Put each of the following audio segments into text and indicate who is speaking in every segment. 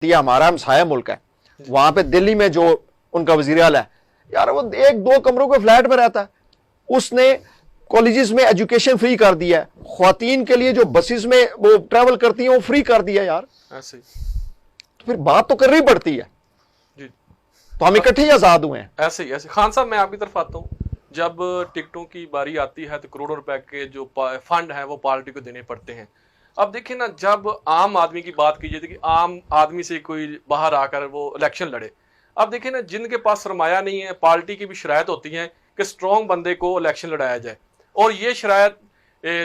Speaker 1: یہ ہمارا ہمسایہ ملک ہے, وہاں پہ دلی میں جو ان کا وزیر اعلیٰ ہے یار, وہ 1-2 کمروں کے فلیٹ میں رہتا ہے, اس نے کالجز میں ایجوکیشن فری کر دیا ہے, خواتین کے لیے جو بسز میں وہ ٹریول کرتی ہیں وہ فری کر دیا یار.
Speaker 2: ایسے
Speaker 1: تو پھر بات تو کرنی پڑتی ہے,
Speaker 2: جی
Speaker 1: تو ہم اکٹھے ہی آزاد ہوئے ہیں.
Speaker 2: ایسے ہی ایسے. خان صاحب میں آپ کی طرف آتا ہوں, جب ٹکٹوں کی باری آتی ہے تو کروڑوں روپے کے جو فنڈ ہیں وہ پارٹی کو دینے پڑتے ہیں. اب دیکھیں نا, جب عام آدمی کی بات کی جاتی ہے کہ عام آدمی سے کوئی باہر آ کر وہ الیکشن لڑے, اب دیکھیں نا جن کے پاس سرمایہ نہیں ہے, پارٹی کی بھی شرائط ہوتی ہیں کہ اسٹرانگ بندے کو الیکشن لڑایا جائے, اور یہ شرائط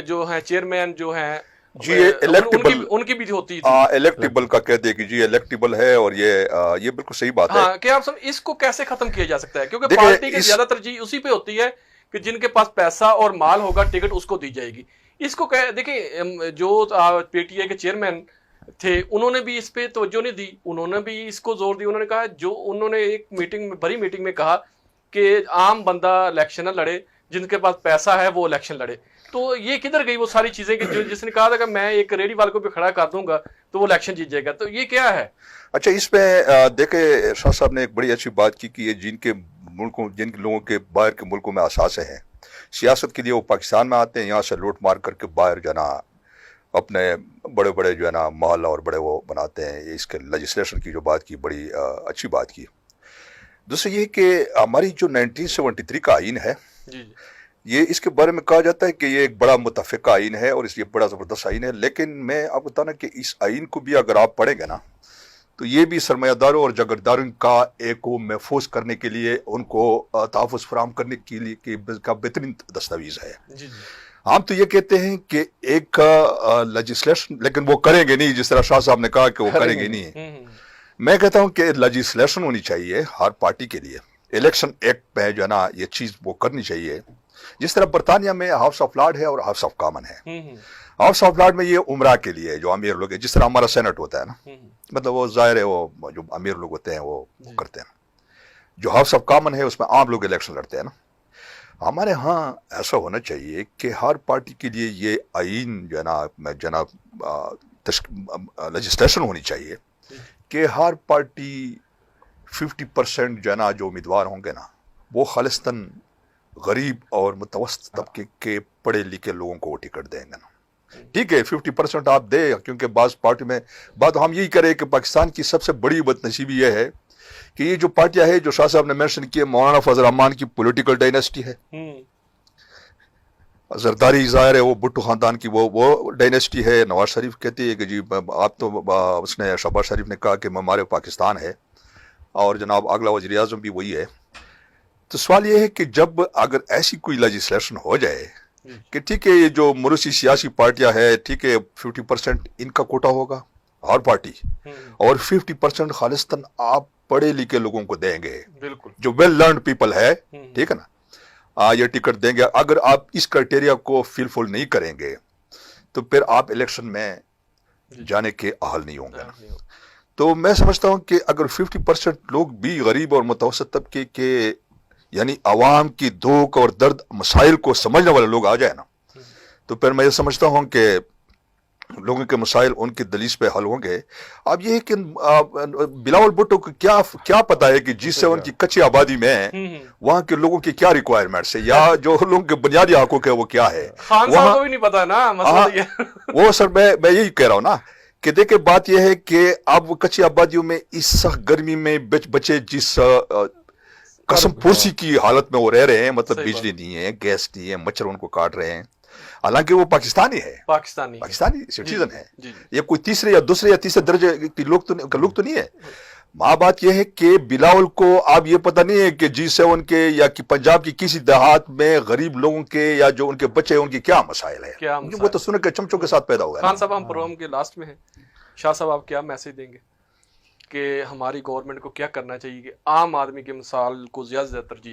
Speaker 2: جو ہیں چیئرمین جو ہیں
Speaker 3: جی الیکٹیبل
Speaker 2: ان کی بھی ہوتی تھی.
Speaker 3: الیکٹیبل کا کہتے ہیں کہ جی الیکٹیبل ہے, اور یہ بالکل صحیح بات ہے.
Speaker 2: ہاں, کہ آپ اس کو کیسے ختم کیا جا سکتا ہے, کیونکہ پارٹی کی زیادہ ترجیح اسی پہ ہوتی ہے کہ جن کے پاس پیسہ اور مال ہوگا ٹکٹ اس کو دی جائے گی. اس کو دیکھیں جو پی ٹی آئی کے چیئرمین تھے انہوں نے بھی اس پہ توجہ نہیں دی, انہوں نے بھی اس کو زور دی. انہوں نے کہا, جو انہوں نے ایک میٹنگ میں بڑی میٹنگ میں کہا کہ عام بندہ الیکشن نہ لڑے, جن کے پاس پیسہ ہے وہ الیکشن لڑے. تو یہ کدھر گئی وہ ساری چیزیں کہ جس نے کہا تھا کہ میں ایک ریڈی والے کو بھی کھڑا کر دوں گا تو وہ الیکشن جیت جائے گا, تو یہ کیا ہے؟
Speaker 3: اچھا, اس میں دیکھیں شاہ صاحب نے ایک بڑی اچھی بات کی کہ یہ جن لوگوں کے باہر کے ملکوں میں اثاثے ہیں سیاست کے لیے, وہ پاکستان میں آتے ہیں, یہاں سے لوٹ مار کر کے باہر جو ہے نا اپنے بڑے بڑے جو ہے نا محل اور بڑے وہ بناتے ہیں. اس کے لیجسلیشن کی جو بات کی بڑی اچھی بات کی. دوسرا یہ کہ ہماری جو 1973 کا آئین ہے, یہ اس کے بارے میں کہا جاتا ہے کہ یہ ایک بڑا متفقہ آئین ہے اور اس لیے بڑا زبردست آئین ہے, لیکن میں آپ کو بتانا کہ اس آئین کو بھی اگر آپ پڑھیں گے نا تو یہ بھی سرمایہ داروں اور جاگیرداروں کا ایک کو محفوظ کرنے کے لیے, ان کو تحفظ فراہم کرنے کے لیے کا بہترین دستاویز ہے. ہم تو یہ کہتے ہیں کہ ایک لیجسلیشن, لیکن وہ کریں گے نہیں, جس طرح شاہ صاحب نے کہا کہ وہ کریں گے نہیں. میں کہتا ہوں کہ لیجسلیشن ہونی چاہیے ہر پارٹی کے لیے, الیکشن ایکٹ میں جو ہے نا یہ چیز وہ کرنی چاہیے. جس طرح برطانیہ میں ہاؤس آف لارڈ ہے اور ہاؤس آف کامن ہے. ہاؤس آف لارڈ میں یہ عمرہ کے لیے جو امیر لوگ ہیں, جس طرح ہمارا سینٹ ہوتا ہے نا, مطلب وہ ظاہر ہے وہ جو امیر لوگ ہوتے ہیں وہ کرتے ہیں. جو ہاؤس آف کامن ہے اس میں عام لوگ الیکشن لڑتے ہیں نا. ہمارے ہاں ایسا ہونا چاہیے کہ ہر پارٹی کے لیے یہ آئین جو ہے نا جناب لیجسلیشن ہونی چاہیے کہ ہر پارٹی 50% جو ہے نا جو امیدوار ہوں گے نا وہ خالصتاً غریب اور متوسط طبقے کے پڑھے لکھے لوگوں کو وہ ٹکٹ دیں گے نا. ٹھیک ہے 50% آپ دیں, کیونکہ بعض پارٹی میں بات ہم یہی کریں کہ پاکستان کی سب سے بڑی بدنصیبی یہ ہے کہ یہ جو پارٹیاں ہے جو شاہ صاحب نے مینشن کی, مولانا فضل الرحمان کی پولیٹیکل ڈائنیسٹی ہے, زرداری ظاہر ہے وہ بھٹو خاندان کی وہ ڈائنیسٹی ہے. نواز شریف کہتے ہیں کہ جی آپ تو, اس نے شہباز شریف نے کہا کہ ہمارے پاکستان ہے, اور جناب اگلا وزیر اعظم بھی وہی ہے. تو سوال یہ ہے کہ جب اگر ایسی کوئی لیجسلیشن ہو جائے کہ ٹھیک ہے یہ جو موروثی سیاسی پارٹیاں ہے, ٹھیک ہے 50% ان کا کوٹا ہوگا ہر پارٹی, اور 50% خالصتاً آپ پڑھے لکھے لوگوں کو دیں گے, جو ویل لرنڈ پیپل ہے, ٹھیک ہے نا, یہ ٹکٹ دیں گے. اگر آپ اس کرائٹیریا کو فل نہیں کریں گے تو پھر آپ الیکشن میں جانے کے اہل نہیں ہوں گے. تو میں سمجھتا ہوں کہ اگر 50% لوگ بھی غریب اور متوسط طبقے کے یعنی عوام کی دکھ اور درد مسائل کو سمجھنے والے لوگ آ جائیں نا, تو پھر میں یہ سمجھتا ہوں کہ لوگوں کے مسائل ان کی دلیل پہ حل ہوں گے. اب یہ ہے کہ بلاول بھٹو کو کیا پتا ہے کہ G7 کی کچی آبادی میں وہاں کے لوگوں کی کیا ریکوائرمنٹس ہے, یا جو لوگوں کے بنیادی حقوق ہے وہ کیا ہے.
Speaker 2: خان صاحب کو بھی نہیں پتا نا مسئلہ یہ.
Speaker 3: وہ سر میں یہی کہہ رہا ہوں نا کہ دیکھیں بات یہ ہے کہ اب کچی آبادیوں میں اس سخت گرمی میں بچے جس قسم پرسی کی حالت میں وہ رہ رہے ہیں, مطلب بجلی نہیں ہے, گیس نہیں ہے, مچھر ان کو کاٹ رہے ہیں, حالانکہ وہ پاکستانی ہے, پاکستانی سٹیزن ہے. یہ کوئی تیسرے یا دوسرے یا تیسرے درجے کے لوگ تو نہیں ہے. بات یہ ہے کہ بلاول کو اب یہ پتہ نہیں ہے کہ G7 کے یا کہ پنجاب کی کسی دیہات میں غریب لوگوں کے یا جو ان کے بچے ہیں ان کے کیا مسائل ہے, وہ تو سن کے چمچوں کے ساتھ پیدا ہوا ہے.
Speaker 2: خان صاحب ہم پروگرام کے لاسٹ میں ہیں, شاہ صاحب آپ کیا میسج دیں گے کہ ہماری گورنمنٹ کو کیا کرنا چاہیے کہ عام آدمی کے مسائل کو زیادہ سے زیادہ ترجیح